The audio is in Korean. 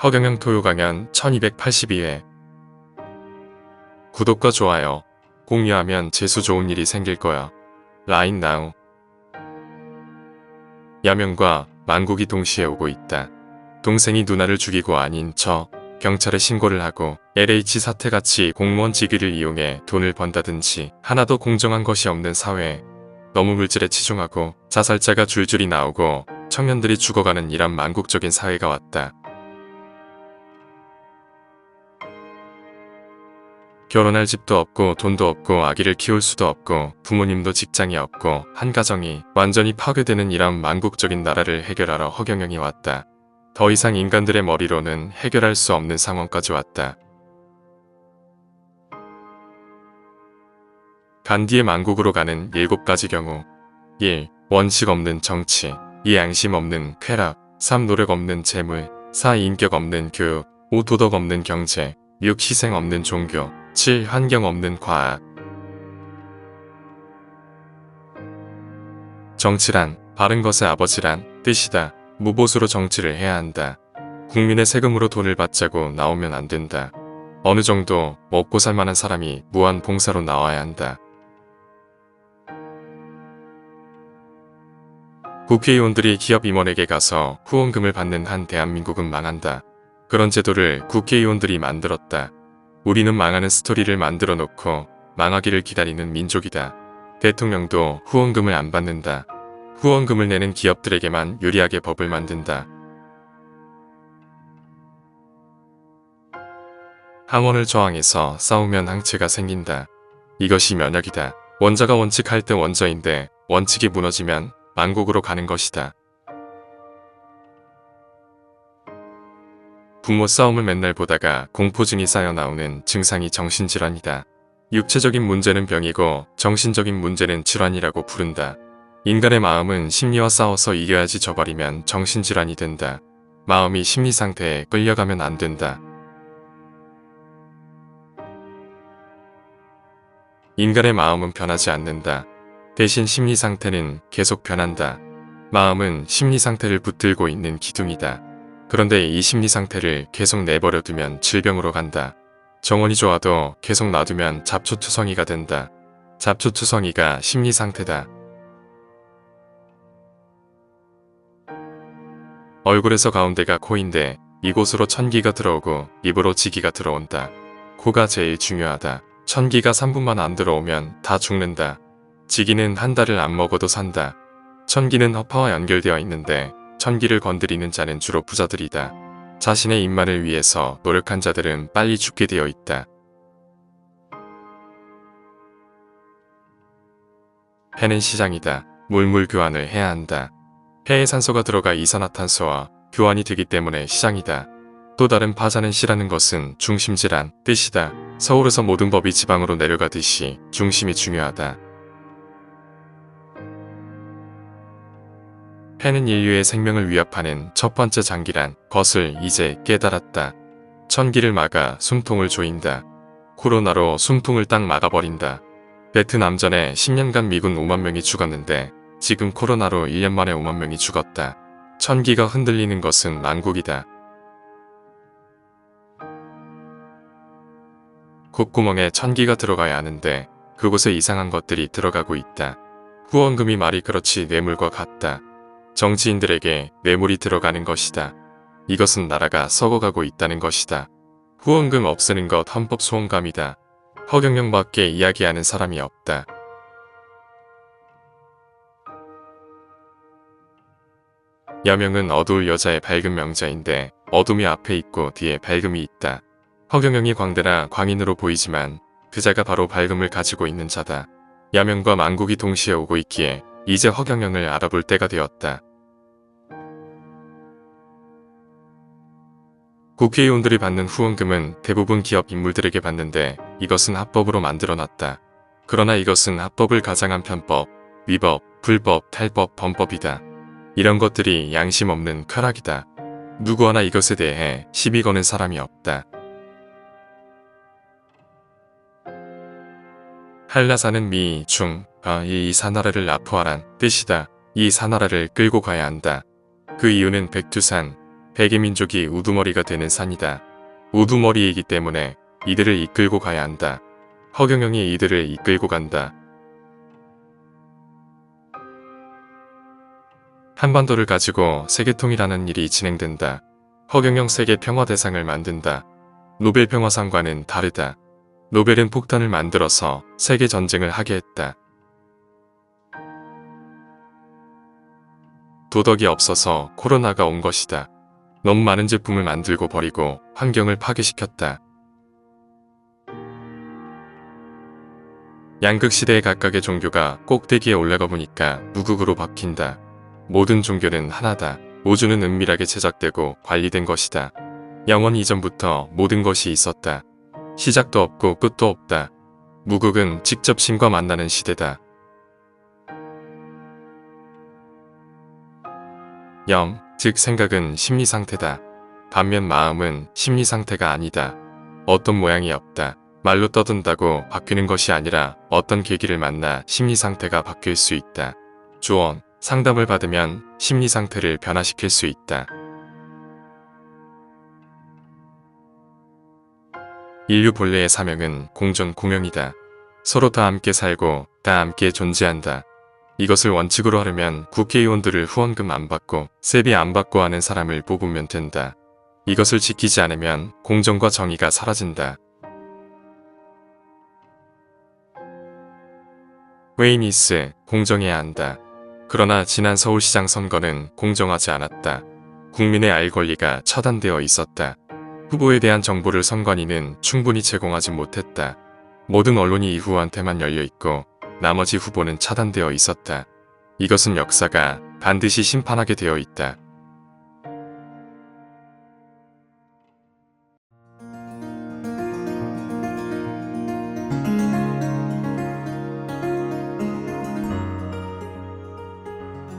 허경영 토요 강연 1282회. 구독과 좋아요, 공유하면 재수 좋은 일이 생길 거야. 라인 나우. 야명과 만국이 동시에 오고 있다. 동생이 누나를 죽이고 아닌 척 경찰에 신고를 하고 LH 사태같이 공무원 직위를 이용해 돈을 번다든지 하나도 공정한 것이 없는 사회에 너무 물질에 치중하고 자살자가 줄줄이 나오고 청년들이 죽어가는 이런 만국적인 사회가 왔다. 결혼할 집도 없고 돈도 없고 아기를 키울 수도 없고 부모님도 직장이 없고 한 가정이 완전히 파괴되는 이런 만국적인 나라를 해결하러 허경영이 왔다. 더 이상 인간들의 머리로는 해결할 수 없는 상황까지 왔다. 간디의 만국으로 가는 7가지 경우. 1. 원칙 없는 정치. 2. 양심 없는 쾌락. 3. 노력 없는 재물. 4. 인격 없는 교육. 5. 도덕 없는 경제. 6. 희생 없는 종교. 7. 환경 없는 과학. 정치란 바른 것의 아버지란 뜻이다. 무보수로 정치를 해야 한다. 국민의 세금으로 돈을 받자고 나오면 안 된다. 어느 정도 먹고 살 만한 사람이 무한 봉사로 나와야 한다. 국회의원들이 기업 임원에게 가서 후원금을 받는 한 대한민국은 망한다. 그런 제도를 국회의원들이 만들었다. 우리는 망하는 스토리를 만들어 놓고 망하기를 기다리는 민족이다. 대통령도 후원금을 안 받는다. 후원금을 내는 기업들에게만 유리하게 법을 만든다. 항원을 저항해서 싸우면 항체가 생긴다. 이것이 면역이다. 원자가 원칙할 때 원저인데 원칙이 무너지면 만국으로 가는 것이다. 부모 싸움을 맨날 보다가 공포증이 쌓여 나오는 증상이 정신질환이다. 육체적인 문제는 병이고 정신적인 문제는 질환이라고 부른다. 인간의 마음은 심리와 싸워서 이겨야지 져버리면 정신질환이 된다. 마음이 심리 상태에 끌려가면 안 된다. 인간의 마음은 변하지 않는다. 대신 심리 상태는 계속 변한다. 마음은 심리 상태를 붙들고 있는 기둥이다. 그런데 이 심리 상태를 계속 내버려두면 질병으로 간다. 정원이 좋아도 계속 놔두면 잡초투성이가 된다. 잡초투성이가 심리 상태다. 얼굴에서 가운데가 코인데 이곳으로 천기가 들어오고 입으로 지기가 들어온다. 코가 제일 중요하다. 천기가 3분만 안 들어오면 다 죽는다. 지기는 한 달을 안 먹어도 산다. 천기는 허파와 연결되어 있는데 천기를 건드리는 자는 주로 부자들이다. 자신의 입만을 위해서 노력한 자들은 빨리 죽게 되어 있다. 폐는 시장이다. 물물 교환을 해야 한다. 폐에 산소가 들어가 이산화탄소와 교환이 되기 때문에 시장이다. 또 다른 파자는 시라는 것은 중심지란 뜻이다. 서울에서 모든 법이 지방으로 내려가듯이 중심이 중요하다. 폐는 인류의 생명을 위협하는 첫 번째 장기란 것을 이제 깨달았다. 천기를 막아 숨통을 조인다. 코로나로 숨통을 딱 막아버린다. 베트남전에 10년간 미군 5만 명이 죽었는데 지금 코로나로 1년 만에 5만 명이 죽었다. 천기가 흔들리는 것은 만국이다. 콧구멍에 천기가 들어가야 하는데 그곳에 이상한 것들이 들어가고 있다. 후원금이 말이 그렇지 뇌물과 같다. 정치인들에게 뇌물이 들어가는 것이다. 이것은 나라가 썩어가고 있다는 것이다. 후원금 없애는 것 헌법 소원감이다. 허경영밖에 이야기하는 사람이 없다. 여명은 어두울 여자의 밝은 명자인데 어둠이 앞에 있고 뒤에 밝음이 있다. 허경영이 광대나 광인으로 보이지만 그자가 바로 밝음을 가지고 있는 자다. 야명과 만국이 동시에 오고 있기에 이제 허경영을 알아볼 때가 되었다. 국회의원들이 받는 후원금은 대부분 기업 인물들에게 받는데 이것은 합법으로 만들어놨다. 그러나 이것은 합법을 가장한 편법, 위법, 불법, 탈법, 범법이다. 이런 것들이 양심 없는 쾌락이다. 누구 하나 이것에 대해 시비 거는 사람이 없다. 한라산은 미, 중, 이 사나라를 납포하란 뜻이다. 이 사나라를 끌고 가야 한다. 그 이유는 백두산, 백이민족이 우두머리가 되는 산이다. 우두머리이기 때문에 이들을 이끌고 가야 한다. 허경영이 이들을 이끌고 간다. 한반도를 가지고 세계통일하는 일이 진행된다. 허경영 세계 평화대상을 만든다. 노벨 평화상과는 다르다. 노벨은 폭탄을 만들어서 세계 전쟁을 하게 했다. 도덕이 없어서 코로나가 온 것이다. 너무 많은 제품을 만들고 버리고 환경을 파괴시켰다. 양극시대의 각각의 종교가 꼭대기에 올라가 보니까 무극으로 바뀐다. 모든 종교는 하나다. 우주는 은밀하게 제작되고 관리된 것이다. 영원 이전부터 모든 것이 있었다. 시작도 없고 끝도 없다. 무극은 직접 신과 만나는 시대다. 영, 즉 생각은 심리상태다. 반면 마음은 심리상태가 아니다. 어떤 모양이 없다. 말로 떠든다고 바뀌는 것이 아니라 어떤 계기를 만나 심리상태가 바뀔 수 있다. 조언, 상담을 받으면 심리상태를 변화시킬 수 있다. 인류 본래의 사명은 공존 공영이다. 서로 다 함께 살고 다 함께 존재한다. 이것을 원칙으로 하려면 국회의원들을 후원금 안 받고 세비 안 받고 하는 사람을 뽑으면 된다. 이것을 지키지 않으면 공정과 정의가 사라진다. 웨이니스, 공정해야 한다. 그러나 지난 서울시장 선거는 공정하지 않았다. 국민의 알 권리가 차단되어 있었다. 후보에 대한 정보를 선관위는 충분히 제공하지 못했다. 모든 언론이 이 후보한테만 열려있고 나머지 후보는 차단되어 있었다. 이것은 역사가 반드시 심판하게 되어 있다.